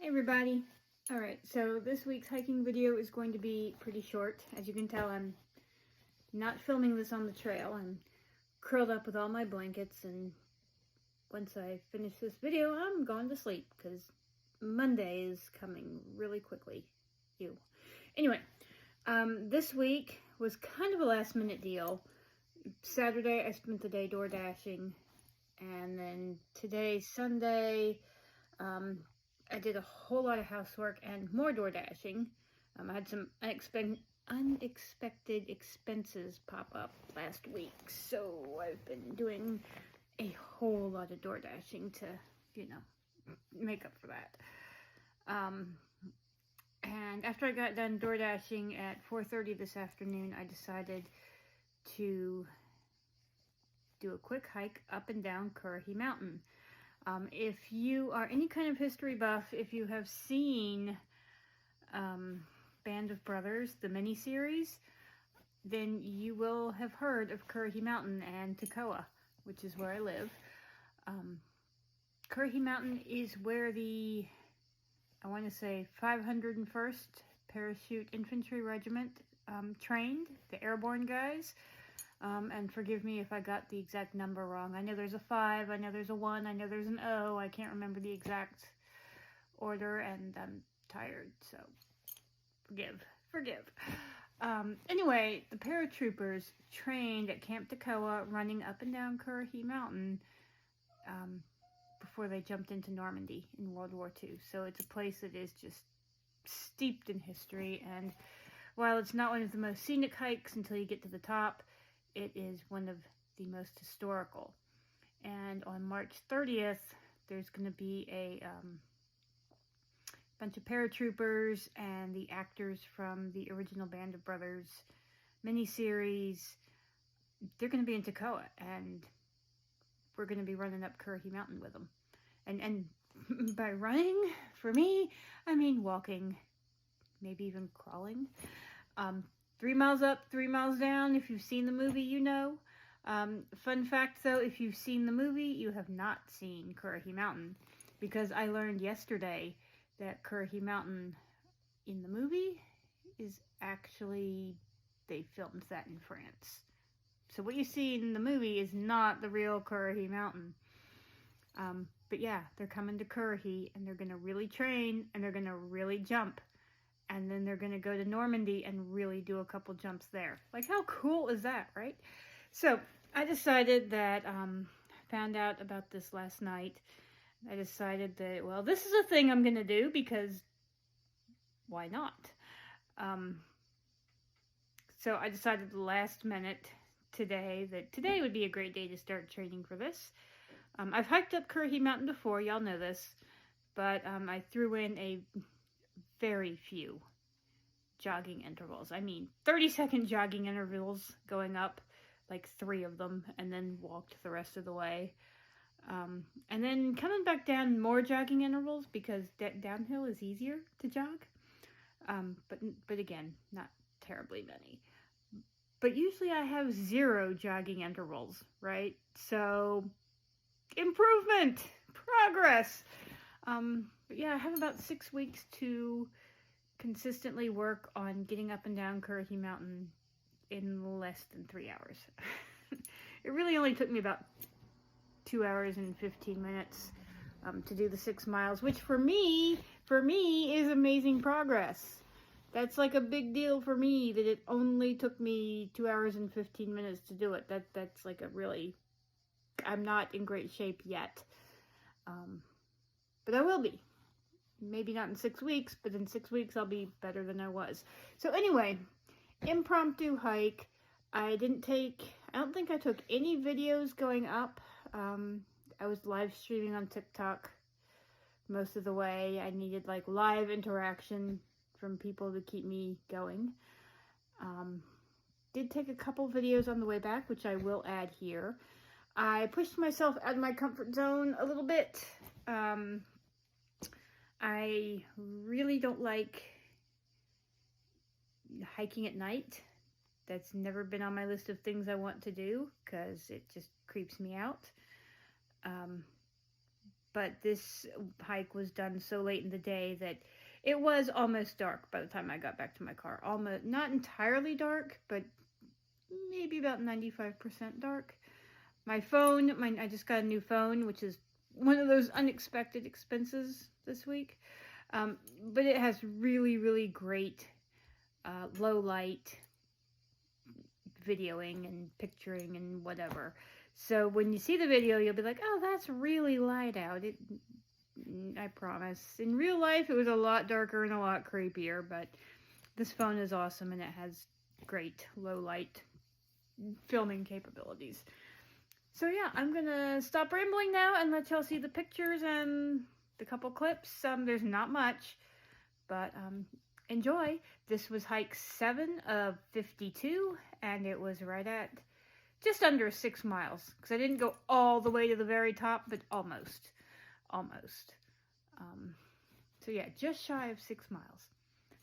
Hey everybody. Alright, so this week's hiking video is going to be pretty short. As you can tell, I'm not filming this on the trail. I'm curled up with all my blankets, and once I finish this video, I'm going to sleep because Monday is coming really quickly. Ew. Anyway, this week was kind of a last minute deal. Saturday, I spent the day door dashing, and then today, Sunday, I did a whole lot of housework and more door dashing. I had some unexpected expenses pop up last week, so I've been doing a whole lot of door dashing to, make up for that. And after I got done door dashing at 4:30 this afternoon, I decided to do a quick hike up and down Currahee Mountain. If you are any kind of history buff, if you have seen Band of Brothers, the miniseries, then you will have heard of Currahee Mountain and Toccoa, which is where I live. Currahee Mountain is where the, I want to say, 501st Parachute Infantry Regiment trained, the airborne guys. And forgive me if I got the exact number wrong. I know there's a 5, I know there's a 1, I know there's an O. I can't remember the exact order, and I'm tired, so forgive. Anyway, the paratroopers trained at Camp Toccoa running up and down Currahee Mountain before they jumped into Normandy in World War II. So it's a place that is just steeped in history, and while it's not one of the most scenic hikes until you get to the top, it is one of the most historical. And on March 30th, there's going to be a bunch of paratroopers and the actors from the original Band of Brothers miniseries. They're going to be in Toccoa, and we're going to be running up Currahee Mountain with them. And by running, for me, I mean walking, maybe even crawling. 3 miles up, 3 miles down. If you've seen the movie, you know. Fun fact, though, if you've seen the movie, you have not seen Currahee Mountain. Because I learned yesterday that Currahee Mountain in the movie is actually, they filmed that in France. So what you see in the movie is not the real Currahee Mountain. But yeah, they're coming to Currahee, and they're going to really train, and they're going to really jump. And then they're going to go to Normandy and really do a couple jumps there. Like, how cool is that, right? So, I decided that, found out about this last night. I decided that, well, this is a thing I'm going to do because why not? So, I decided the last minute today that today would be a great day to start training for this. I've hiked up Currahee Mountain before, y'all know this. But I threw in a very few jogging intervals. I mean, 30-second jogging intervals going up, like 3 of them, and then walked the rest of the way. And then coming back down, more jogging intervals, because downhill is easier to jog. But again, not terribly many. But usually I have 0 jogging intervals, right? So, improvement! Progress! But yeah, I have about 6 weeks to consistently work on getting up and down Currahee Mountain in less than 3 hours. It really only took me about 2 hours and 15 minutes to do the 6 miles, which for me is amazing progress. That's like a big deal for me that it only took me 2 hours and 15 minutes to do it. That's like a really, I'm not in great shape yet. But I will be. Maybe not in 6 weeks, but in 6 weeks I'll be better than I was. So anyway, impromptu hike. I don't think I took any videos going up. I was live streaming on TikTok most of the way. I needed like live interaction from people to keep me going. Did take a couple videos on the way back, which I will add here. I pushed myself out of my comfort zone a little bit. I really don't like hiking at night. That's never been on my list of things I want to do because it just creeps me out. but this hike was done so late in the day that it was almost dark by the time I got back to my car. Almost, not entirely dark, but maybe about 95% dark. My phone, I just got a new phone, which is one of those unexpected expenses this week. But it has really, really great low light videoing and picturing and whatever. So when you see the video, you'll be like, oh, that's really light out. I promise. In real life, it was a lot darker and a lot creepier, but this phone is awesome and it has great low light filming capabilities. So yeah, I'm gonna stop rambling now and let y'all see the pictures and the couple clips. There's not much, but enjoy. This was hike 7 of 52, and it was right at just under 6 miles, because I didn't go all the way to the very top, but almost. So yeah, just shy of 6 miles.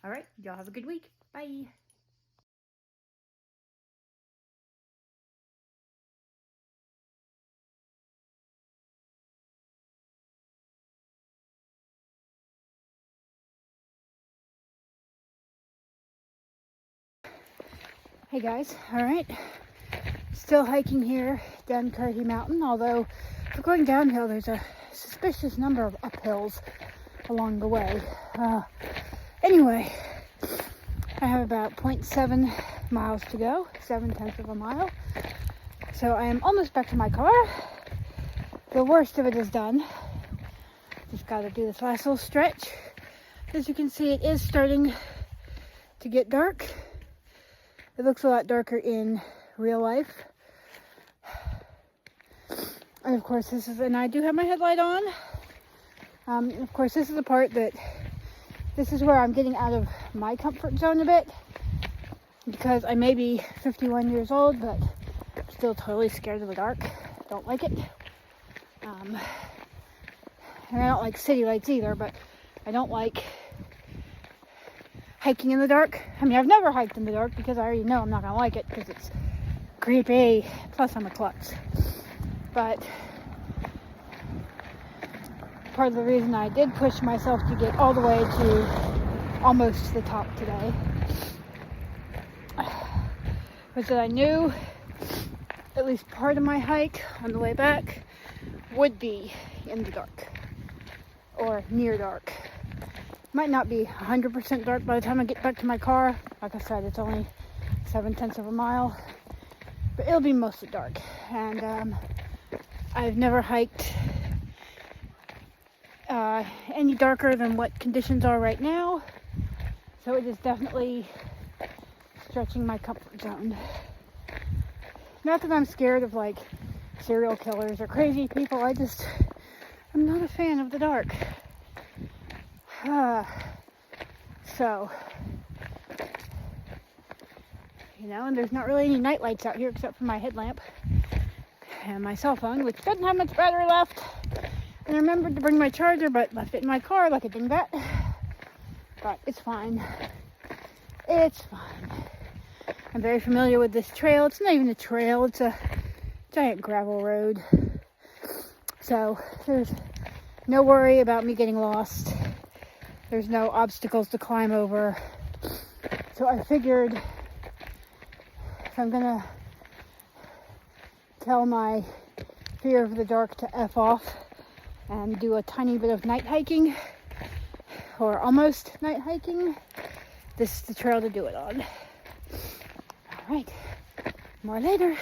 All right, y'all have a good week. Bye. Hey guys, all right. Still hiking here down Currahee Mountain, although if we're going downhill, there's a suspicious number of uphills along the way. Anyway, I have about 0.7 miles to go, 7/10 of a mile. So I am almost back to my car. The worst of it is done. Just got to do this last little stretch. As you can see, it is starting to get dark. It looks a lot darker in real life. And of course, and I do have my headlight on. Of course, this is the part this is where I'm getting out of my comfort zone a bit, because I may be 51 years old, but I'm still totally scared of the dark. Don't like it. And I don't like city lights either, but I don't like hiking in the dark. I mean, I've never hiked in the dark because I already know I'm not going to like it because it's creepy. Plus, I'm a klutz. But part of the reason I did push myself to get all the way to almost the top today was that I knew at least part of my hike on the way back would be in the dark or near dark. Might not be 100% dark by the time I get back to my car. Like I said, it's only 7/10 of a mile, but it'll be mostly dark. And I've never hiked any darker than what conditions are right now, so it is definitely stretching my comfort zone. Not that I'm scared of like serial killers or crazy people, I'm not a fan of the dark. So, and there's not really any night lights out here except for my headlamp and my cell phone, which doesn't have much battery left. And I remembered to bring my charger, but left it in my car like a dingbat. But it's fine. It's fine. I'm very familiar with this trail. It's not even a trail, it's a giant gravel road. So there's no worry about me getting lost. There's no obstacles to climb over. So I figured if I'm gonna tell my fear of the dark to F off and do a tiny bit of night hiking, or almost night hiking, this is the trail to do it on. Alright, more later.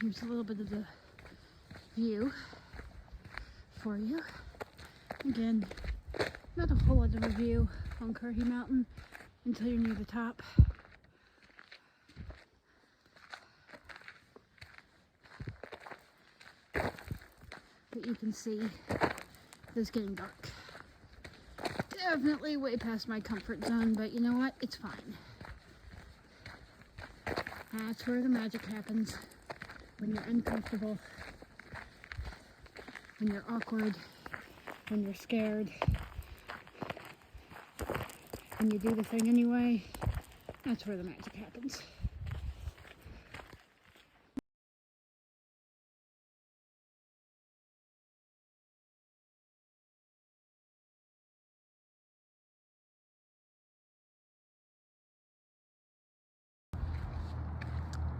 Here's a little bit of the view for you. Again, not a whole lot of a view on Currahee Mountain until you're near the top. But you can see it's getting dark. Definitely way past my comfort zone, but you know what? It's fine. That's where the magic happens. When you're uncomfortable, when you're awkward, when you're scared, and you do the thing anyway, that's where the magic happens.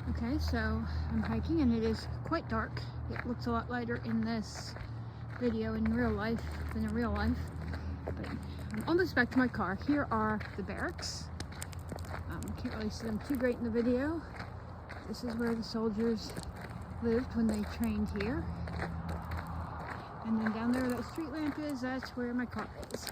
Okay, so I'm hiking and it is quite dark. It looks a lot lighter in this video in real life than in real life. But I'm almost back to my car. Here are the barracks. Can't really see them too great in the video. This is where the soldiers lived when they trained here. And then down there, that street lamp is, that's where my car is.